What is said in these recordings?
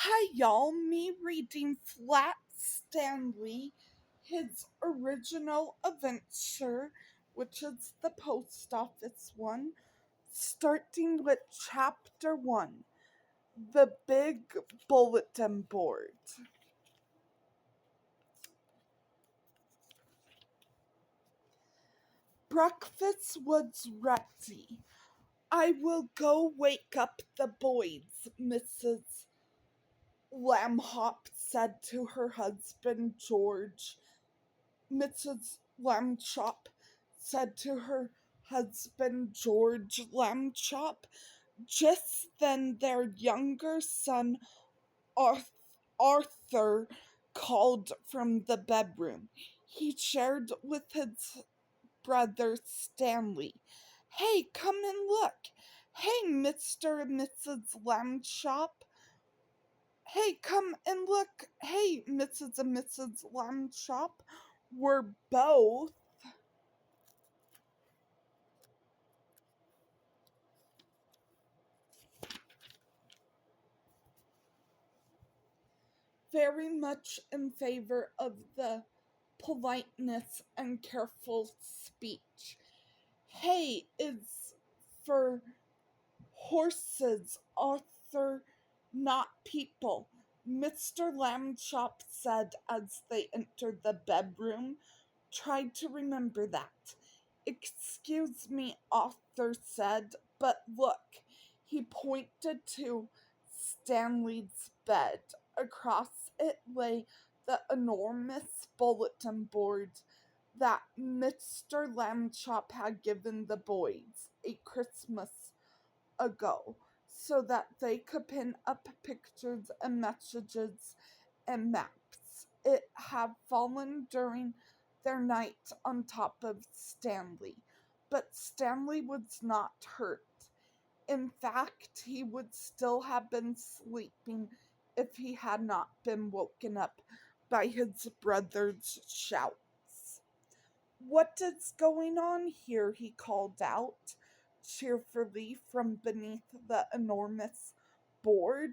Hi, y'all. Me reading Flat Stanley, his original adventure, which is the post office one, starting with chapter 1, The Big Bulletin Board. Breakfast was ready. I will go wake up the boys, Mrs. Lamhop said to her husband George. Mrs. Lambchop said to her husband George Lambchop. Just then their younger son Arthur called from the bedroom. He shared with his brother Stanley. Hey, come and look. Hey, Mr. and Mrs. Lambchop. Hey, come and look. Hey, Mrs. and Mrs. Lambchop were both very much in favor of the politeness and careful speech. Hay is for horses, Arthur, not people, Mr. Lambchop said as they entered the bedroom. Try to remember that. Excuse me, Arthur said, but look. He pointed to Stanley's bed. Across it lay the enormous bulletin board that Mr. Lambchop had given the boys a Christmas ago so that they could pin up pictures and messages and maps. It had fallen during their night on top of Stanley, but Stanley was not hurt. In fact, he would still have been sleeping if he had not been woken up by his brother's shouts. What is going on here? He called out cheerfully from beneath the enormous board.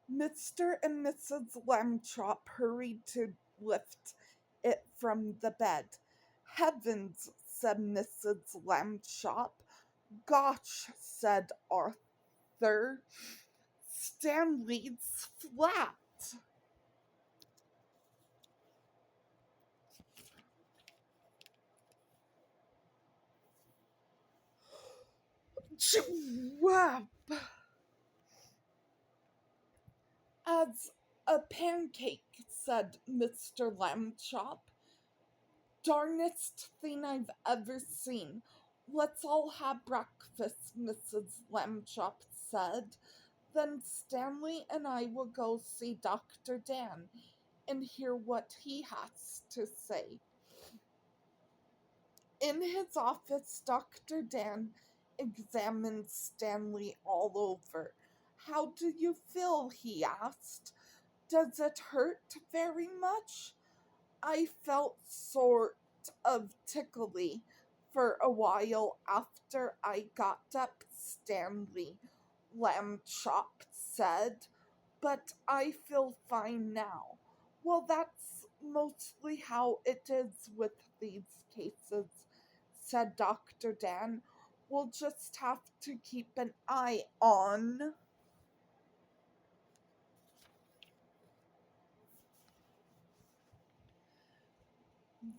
Mr. and Mrs. Lambchop hurried to lift it from the bed. Heavens, said Mrs. Lambchop. Gosh, said Arthur. Stanley's flat. Chwap! As a pancake, said Mr. Lambchop. Darnest thing I've ever seen. Let's all have breakfast, Mrs. Lambchop said. Then Stanley and I will go see Dr. Dan and hear what he has to say. In his office, Dr. Dan examined Stanley all over. How do you feel? He asked. Does it hurt very much? I felt sort of tickly for a while after I got up, Stanley Lambchop said, but I feel fine now. Well, that's mostly how it is with these cases, said Dr. Dan. We'll just have to keep an eye on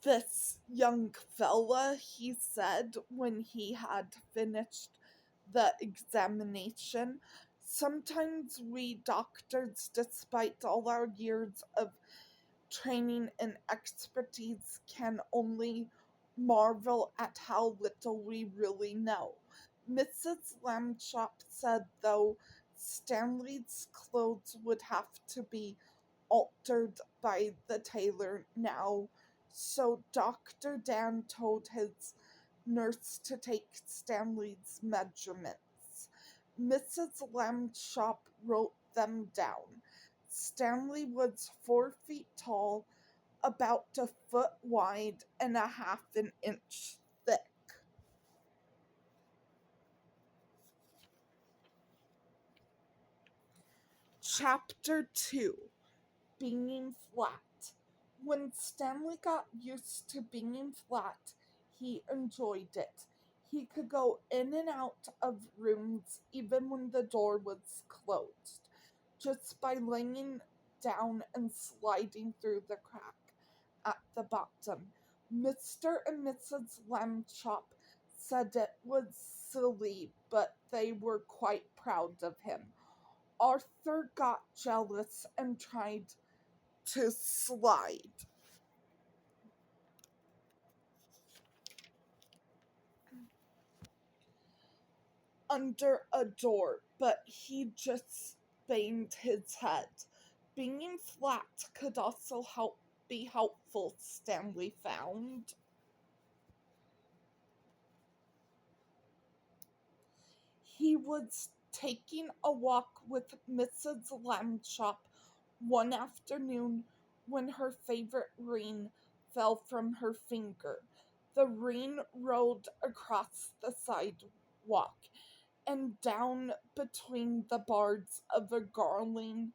this young fella, he said when he had finished the examination. Sometimes we doctors, despite all our years of training and expertise, can only marvel at how little we really know. Mrs. Lambchop said, though, Stanley's clothes would have to be altered by the tailor now, so Dr. Dan told his nurse to take Stanley's measurements. Mrs. Lambchop wrote them down. Stanley was 4 feet tall, about a foot wide, and a half an inch thick. Chapter 2, Being Flat. When Stanley got used to being flat, he enjoyed it. He could go in and out of rooms even when the door was closed, just by laying down and sliding through the crack at the bottom. Mr. and Mrs. Lambchop said it was silly, but they were quite proud of him. Arthur got jealous and tried to slide under a door, but he just banged his head. Being flat could also be helpful, Stanley found. He was taking a walk with Mrs. Lambchop one afternoon when her favorite ring fell from her finger. The ring rolled across the sidewalk and down between the bars of a garland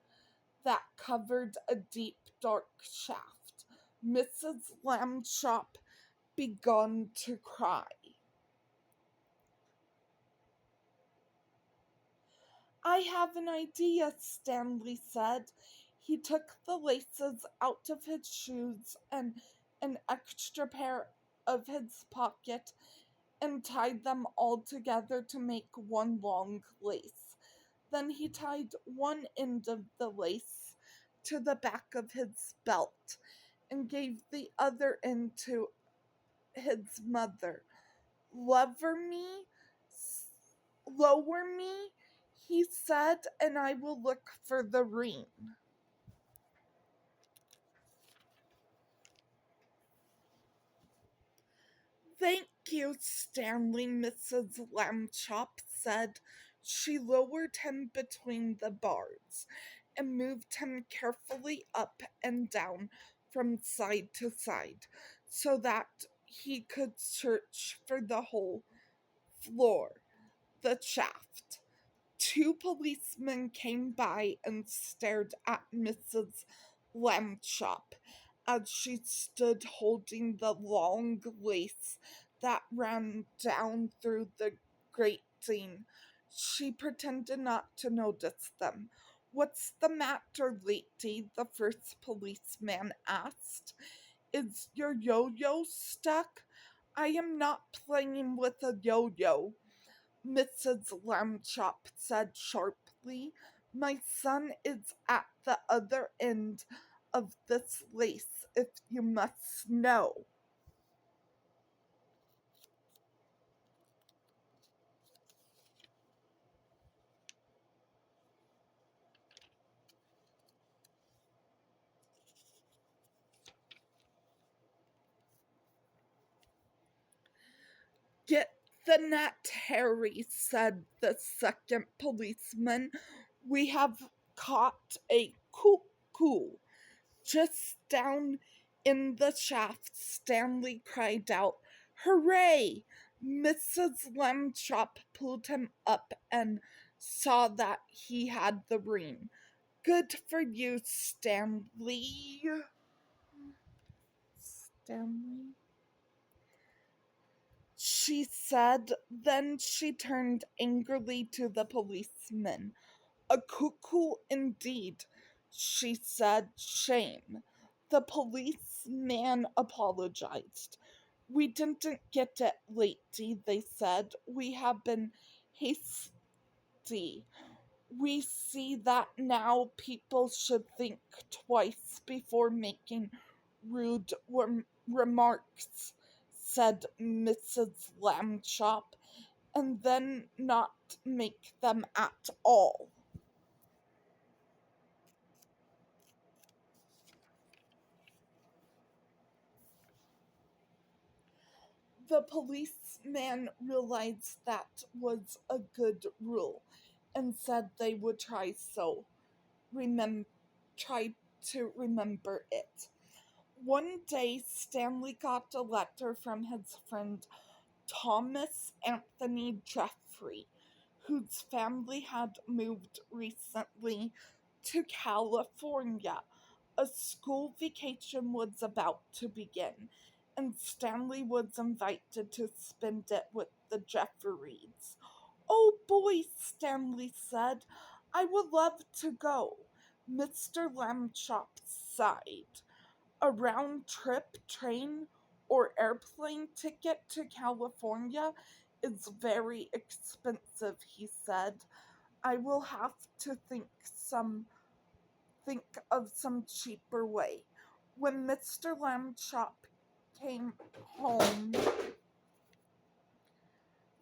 that covered a deep, dark shaft. Mrs. Lambchop began to cry. I have an idea, Stanley said. He took the laces out of his shoes and an extra pair of his pocket and tied them all together to make one long lace. Then he tied one end of the lace to the back of his belt and gave the other end to his mother. Lower me, lower me, he said, and I will look for the ring. Thank you, Stanley, Mrs. Lambchop said. She lowered him between the bars and moved him carefully up and down from side to side so that he could search for the whole floor, the shaft. Two policemen came by and stared at Mrs. Lambchop as she stood holding the long lace that ran down through the grating. She pretended not to notice them. What's the matter, lady? The first policeman asked. Is your yo-yo stuck? I am not playing with a yo-yo, Mrs. Lambchop said sharply. My son is at the other end of this lace, if you must know. Get the net, Harry, said the second policeman. We have caught a cuckoo. Just down in the shaft, Stanley cried out, Hooray! Mrs. Lambchop pulled him up and saw that he had the ring. Good for you, Stanley. Stanley? She said, then she turned angrily to the policeman. A cuckoo indeed, she said. Shame. The policeman apologized. We didn't get it, lady, they said. We have been hasty. We see that now people should think twice before making rude remarks, said Mrs. Lambchop, and then not make them at all. The policeman realized that was a good rule and said they would try to remember it. One day Stanley got a letter from his friend Thomas Anthony Jeffrey, whose family had moved recently to California. A school vacation was about to begin, and Stanley was invited to spend it with the Jeffreys. Oh boy, Stanley said, I would love to go. Mr. Lambchop sighed. A round trip train or airplane ticket to California is very expensive, he said. I will have to think of some cheaper way. When Mr. Lambchop came home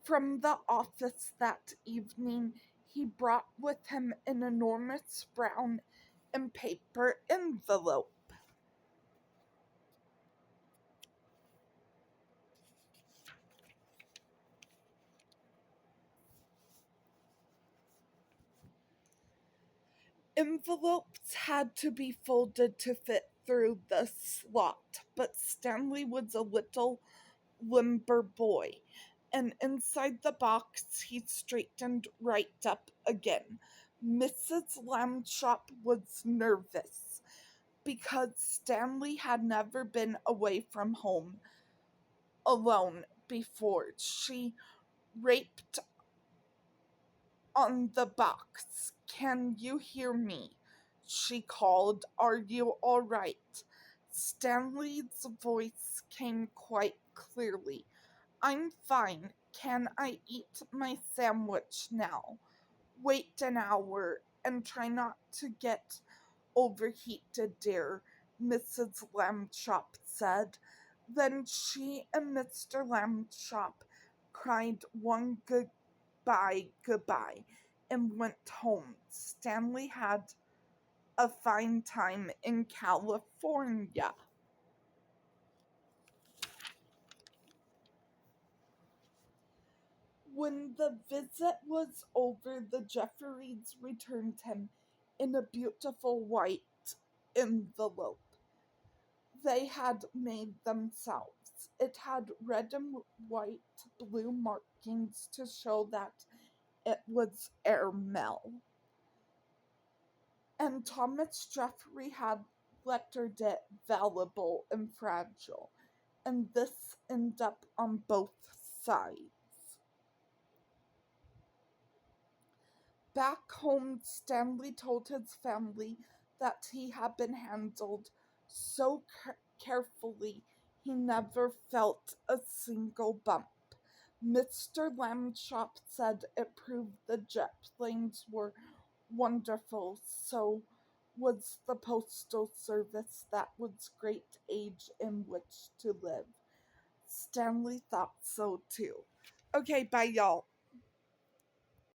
from the office that evening, he brought with him an enormous brown and paper envelope. Envelopes had to be folded to fit through the slot, but Stanley was a little limber boy, and inside the box he straightened right up again. Mrs. Lambchop was nervous because Stanley had never been away from home alone before. She rapped on the box. Can you hear me? She called. Are you all right? Stanley's voice came quite clearly. I'm fine. Can I eat my sandwich now? Wait an hour and try not to get overheated, dear, Mrs. Lambchop said. Then she and Mr. Lambchop cried one goodbye, and went home. Stanley had a fine time in California. When the visit was over, the Jeffreys returned him in a beautiful white envelope they had made themselves. It had red and white blue markings to show that it was airmail. And Thomas Jeffrey had lettered it valuable and fragile, and this ended up on both sides. Back home, Stanley told his family that he had been handled so carefully he never felt a single bump. Mr. Lambchop said it proved the jet planes were wonderful, so was the postal service. That was great age in which to live. Stanley thought so too. Okay, bye y'all.